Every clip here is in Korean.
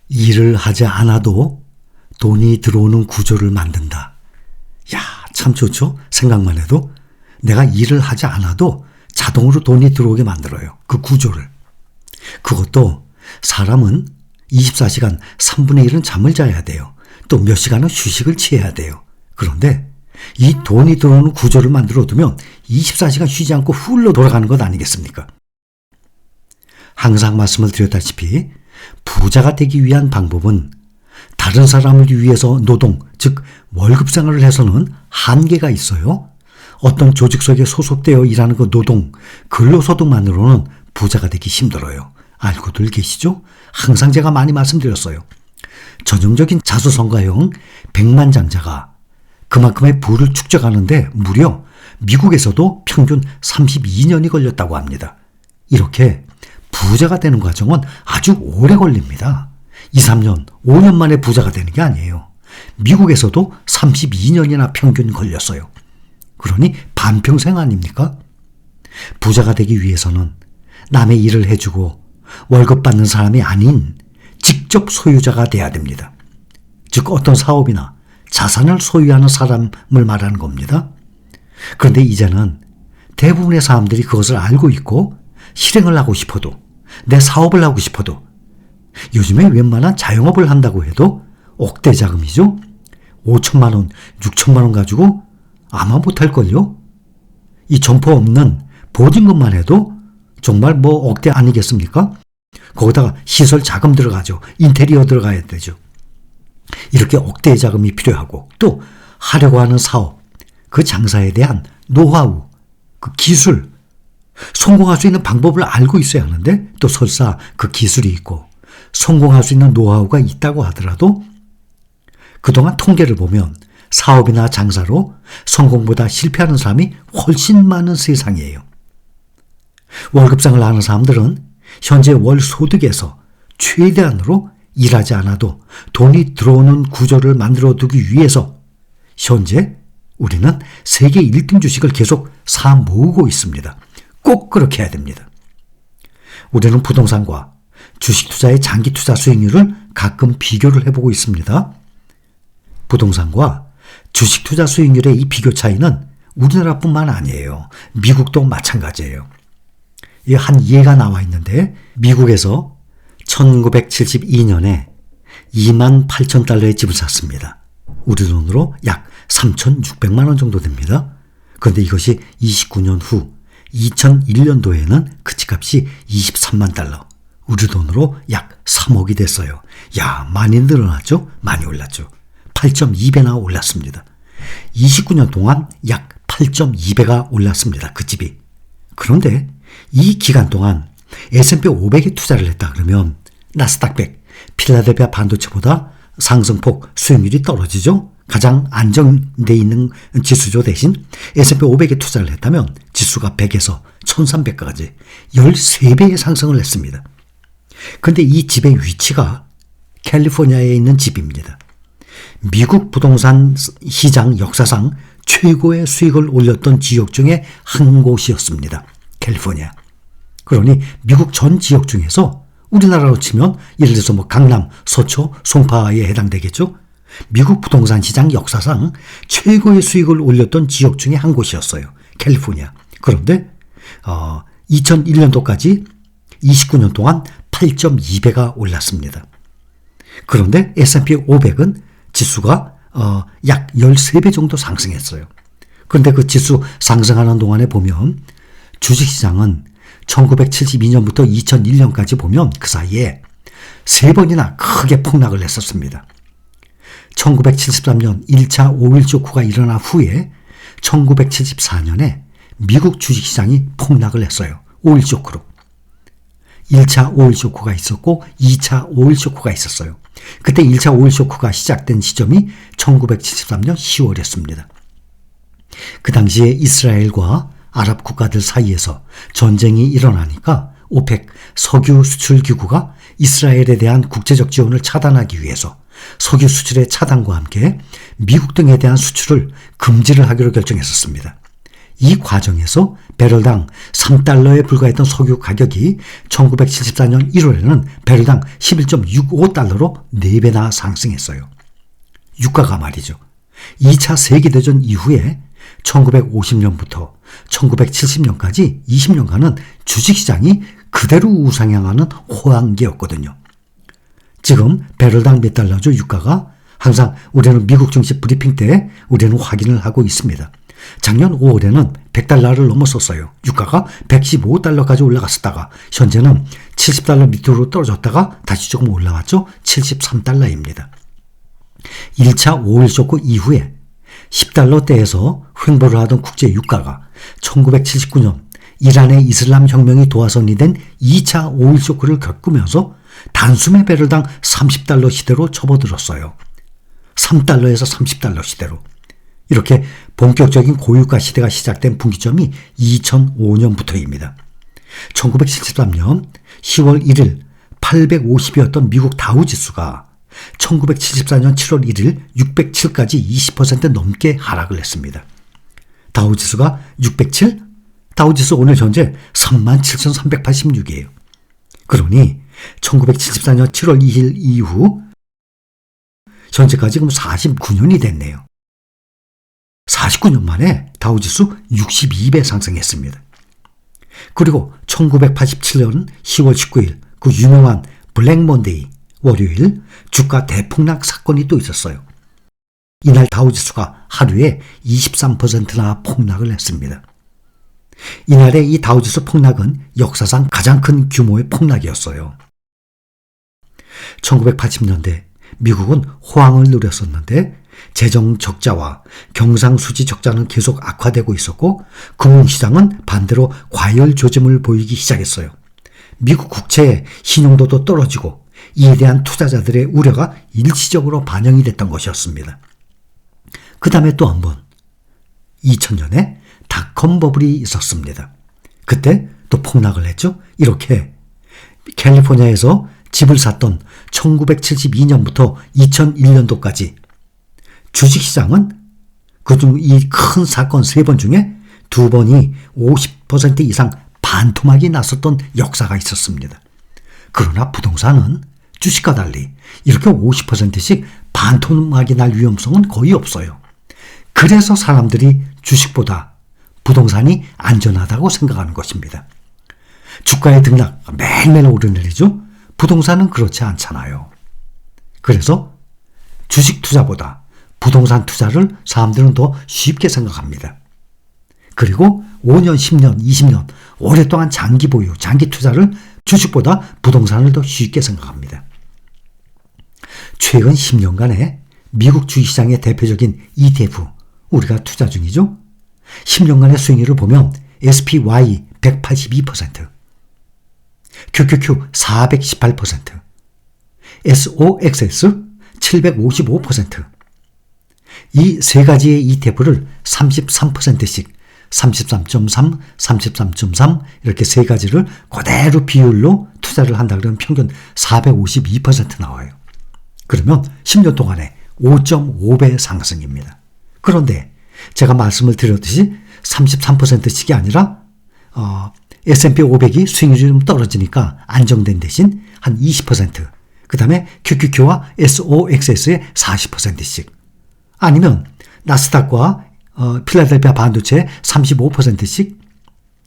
일을 하지 않아도 돈이 들어오는 구조를 만든다. 야, 참 좋죠? 생각만 해도 내가 일을 하지 않아도 자동으로 돈이 들어오게 만들어요. 그 구조를. 그것도 사람은 24시간 3분의 1은 잠을 자야 돼요. 또 몇 시간은 휴식을 취해야 돼요. 그런데 이 돈이 들어오는 구조를 만들어 두면 24시간 쉬지 않고 훌러 돌아가는 것 아니겠습니까? 항상 말씀을 드렸다시피 부자가 되기 위한 방법은 다른 사람을 위해서 노동, 즉 월급 생활을 해서는 한계가 있어요. 어떤 조직 속에 소속되어 일하는 그 노동, 근로소득만으로는 부자가 되기 힘들어요. 알고들 계시죠? 항상 제가 많이 말씀드렸어요. 전형적인 자수성가형 백만장자가 그만큼의 부를 축적하는데 무려 미국에서도 평균 32년이 걸렸다고 합니다. 이렇게 부자가 되는 과정은 아주 오래 걸립니다. 2, 3년, 5년 만에 부자가 되는 게 아니에요. 미국에서도 32년이나 평균 걸렸어요. 그러니 반평생 아닙니까? 부자가 되기 위해서는 남의 일을 해주고 월급 받는 사람이 아닌 직접 소유자가 돼야 됩니다. 즉 어떤 사업이나 자산을 소유하는 사람을 말하는 겁니다. 그런데 이제는 대부분의 사람들이 그것을 알고 있고 실행을 하고 싶어도, 내 사업을 하고 싶어도, 요즘에 웬만한 자영업을 한다고 해도 억대 자금이죠. 5천만 원, 6천만 원 가지고 아마 못할걸요. 이 점포 없는 보증금만 해도 정말 뭐 억대 아니겠습니까? 거기다가 시설 자금 들어가죠. 인테리어 들어가야 되죠. 이렇게 억대의 자금이 필요하고 또 하려고 하는 사업, 그 장사에 대한 노하우, 그 기술, 성공할 수 있는 방법을 알고 있어야 하는데 또 설사 그 기술이 있고 성공할 수 있는 노하우가 있다고 하더라도 그동안 통계를 보면 사업이나 장사로 성공보다 실패하는 사람이 훨씬 많은 세상이에요. 월급생을 하는 사람들은 현재 월 소득에서 최대한으로 일하지 않아도 돈이 들어오는 구조를 만들어 두기 위해서 현재 우리는 세계 1등 주식을 계속 사 모으고 있습니다. 꼭 그렇게 해야 됩니다. 우리는 부동산과 주식 투자의 장기 투자 수익률을 가끔 비교를 해보고 있습니다. 부동산과 주식 투자 수익률의 이 비교 차이는 우리나라뿐만 아니에요. 미국도 마찬가지예요. 이 한 예가 나와 있는데 미국에서 1972년에 28,000달러의 집을 샀습니다. 우리 돈으로 약 3,600만 원 정도 됩니다. 그런데 이것이 29년 후 2001년도에는 그 집값이 23만 달러, 우리 돈으로 약 3억이 됐어요. 야, 많이 늘어났죠? 많이 올랐죠. 8.2배나 올랐습니다. 29년 동안 약 8.2배가 올랐습니다. 그 집이. 그런데 이 기간 동안 S&P 500에 투자를 했다 그러면 나스닥 100, 필라델피아 반도체보다 상승폭 수익률이 떨어지죠. 가장 안정돼 있는 지수죠. 대신 S&P 500에 투자를 했다면 지수가 100에서 1300까지 13배의 상승을 했습니다. 그런데 이 집의 위치가 캘리포니아에 있는 집입니다. 미국 부동산 시장 역사상 최고의 수익을 올렸던 지역 중에 한 곳이었습니다. 캘리포니아. 그러니 미국 전 지역 중에서 우리나라로 치면 예를 들어서 뭐 강남, 서초, 송파에 해당되겠죠. 미국 부동산 시장 역사상 최고의 수익을 올렸던 지역 중에 한 곳이었어요. 캘리포니아. 그런데 2001년도까지 29년 동안 8.2배가 올랐습니다. 그런데 S&P 500은 지수가 약 13배 정도 상승했어요. 그런데 그 지수 상승하는 동안에 보면 주식시장은 1972년부터 2001년까지 보면 그 사이에 3번이나 크게 폭락을 했었습니다. 1973년 1차 오일 쇼크가 일어난 후에 1974년에 미국 주식시장이 폭락을 했어요. 오일 쇼크로. 1차 오일 쇼크가 있었고 2차 오일 쇼크가 있었어요. 그때 1차 오일 쇼크가 시작된 시점이 1973년 10월이었습니다. 그 당시에 이스라엘과 아랍 국가들 사이에서 전쟁이 일어나니까 오펙 석유 수출 기구가 이스라엘에 대한 국제적 지원을 차단하기 위해서 석유 수출의 차단과 함께 미국 등에 대한 수출을 금지를 하기로 결정했었습니다. 이 과정에서 배럴당 3달러에 불과했던 석유 가격이 1974년 1월에는 배럴당 11.65달러로 4배나 상승했어요. 유가가 말이죠. 2차 세계대전 이후에 1950년부터 1970년까지 20년간은 주식시장이 그대로 우상향하는 호황기였거든요. 지금 배럴당 몇 달러죠? 유가가 항상 우리는 미국 증시 브리핑 때 우리는 확인을 하고 있습니다. 작년 5월에는 100달러를 넘었었어요. 유가가 115달러까지 올라갔었다가 현재는 70달러 밑으로 떨어졌다가 다시 조금 올라왔죠. 73달러입니다. 1차 5일 쇼크 이후에 10달러대에서 횡보를 하던 국제 유가가 1979년 이란의 이슬람 혁명이 도화선이 된 2차 5일 쇼크를 겪으면서 단숨에 배럴당 30달러 시대로 접어들었어요. 3달러에서 30달러 시대로. 이렇게 본격적인 고유가 시대가 시작된 분기점이 2005년부터입니다. 1973년 10월 1일 850이었던 미국 다우지수가 1974년 7월 1일 607까지 20% 넘게 하락을 했습니다. 다우지수가 607? 다우지수 오늘 현재 37,386이에요. 그러니 1974년 7월 2일 이후 현재까지 지금 49년이 됐네요. 49년 만에 다우지수 62배 상승했습니다. 그리고 1987년 10월 19일 그 유명한 블랙 먼데이 월요일 주가 대폭락 사건이 또 있었어요. 이날 다우지수가 하루에 23%나 폭락을 했습니다. 이날의 이 다우지수 폭락은 역사상 가장 큰 규모의 폭락이었어요. 1980년대 미국은 호황을 누렸었는데 재정 적자와 경상수지 적자는 계속 악화되고 있었고 금융시장은 반대로 과열 조짐을 보이기 시작했어요. 미국 국채의 신용도도 떨어지고 이에 대한 투자자들의 우려가 일시적으로 반영이 됐던 것이었습니다. 그 다음에 또 한 번 2000년에 닷컴 버블이 있었습니다. 그때 또 폭락을 했죠. 이렇게 캘리포니아에서 집을 샀던 1972년부터 2001년도까지 주식시장은 그중 이 큰 사건 3번 중에 2번이 50% 이상 반토막이 났었던 역사가 있었습니다. 그러나 부동산은 주식과 달리 이렇게 50%씩 반토막이 날 위험성은 거의 없어요. 그래서 사람들이 주식보다 부동산이 안전하다고 생각하는 것입니다. 주가의 등락 매일매일 오르내리죠. 부동산은 그렇지 않잖아요. 그래서 주식 투자보다 부동산 투자를 사람들은 더 쉽게 생각합니다. 그리고 5년, 10년, 20년 오랫동안 장기 보유, 장기 투자를 주식보다 부동산을 더 쉽게 생각합니다. 최근 10년간의 미국 주식시장의 대표적인 ETF, 우리가 투자 중이죠. 10년간의 수익률을 보면 SPY 182%, QQQ 418%, SOXS 755%. 이 세 가지의 ETF를 33%씩 33.3, 33.3 이렇게 세 가지를 그대로 비율로 투자를 한다 그러면 평균 452% 나와요. 그러면 10년 동안에 5.5배 상승입니다. 그런데 제가 말씀을 드렸듯이 33%씩이 아니라 S&P 500이 수익률이 좀 떨어지니까 안정된 대신 한 20%, 그 다음에 QQQ와 SOXS의 40%씩, 아니면 나스닥과 필라델피아 반도체의 35%씩,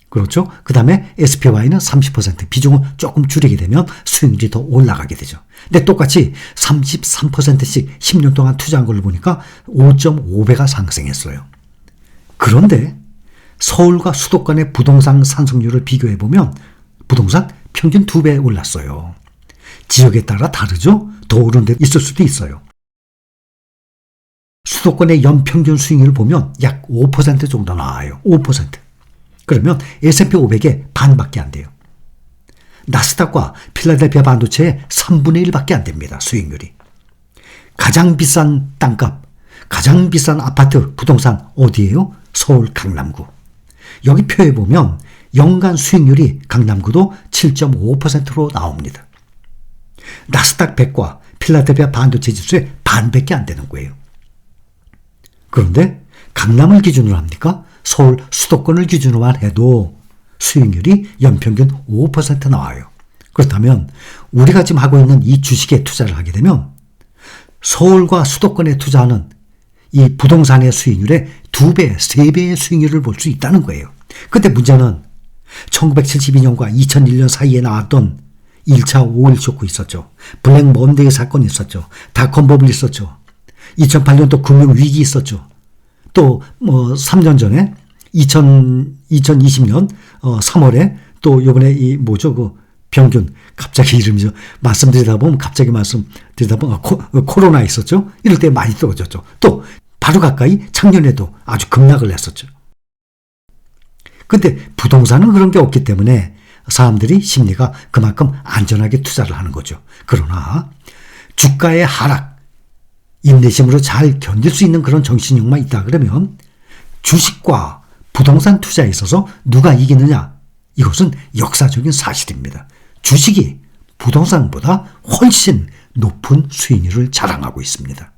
그렇죠? 그 다음에 SPY는 30% 비중을 조금 줄이게 되면 수익률이 더 올라가게 되죠. 근데 똑같이 33%씩 10년 동안 투자한 걸로 보니까 5.5배가 상승했어요. 그런데 서울과 수도권의 부동산 상승률을 비교해보면 부동산 평균 2배 올랐어요. 지역에 따라 다르죠? 더 오른 데 있을 수도 있어요. 수도권의 연평균 수익률을 보면 약 5% 정도 나와요. 5%. 그러면 S&P 500의 반밖에 안 돼요. 나스닥과 필라델피아 반도체의 3분의 1밖에 안 됩니다. 수익률이. 가장 비싼 땅값, 가장 비싼 아파트, 부동산 어디예요? 서울 강남구. 여기 표에 보면 연간 수익률이 강남구도 7.5%로 나옵니다. 나스닥 100과 필라델피아 반도체 지수의 반밖에 안 되는 거예요. 그런데 강남을 기준으로 합니까? 서울 수도권을 기준으로만 해도 수익률이 연평균 5% 나와요. 그렇다면 우리가 지금 하고 있는 이 주식에 투자를 하게 되면 서울과 수도권에 투자하는 이 부동산의 수익률의 2배, 3배의 수익률을 볼 수 있다는 거예요. 근데 문제는 1972년과 2001년 사이에 나왔던 1차 5.1 쇼크 있었죠. 블랙 먼데이 사건이 있었죠. 닷컴 버블 있었죠. 2008년도 금융위기 있었죠. 또 3년 전에 2020년 3월에 또 요번에 그 병균 갑자기 이름이죠. 말씀드리다 보면 코로나 있었죠. 이럴 때 많이 떨어졌죠. 또 바로 가까이 작년에도 아주 급락을 했었죠. 근데 부동산은 그런 게 없기 때문에 사람들이 심리가 그만큼 안전하게 투자를 하는 거죠. 그러나 주가의 하락, 인내심으로 잘 견딜 수 있는 그런 정신력만 있다 그러면 주식과 부동산 투자에 있어서 누가 이기느냐? 이것은 역사적인 사실입니다. 주식이 부동산보다 훨씬 높은 수익률을 자랑하고 있습니다.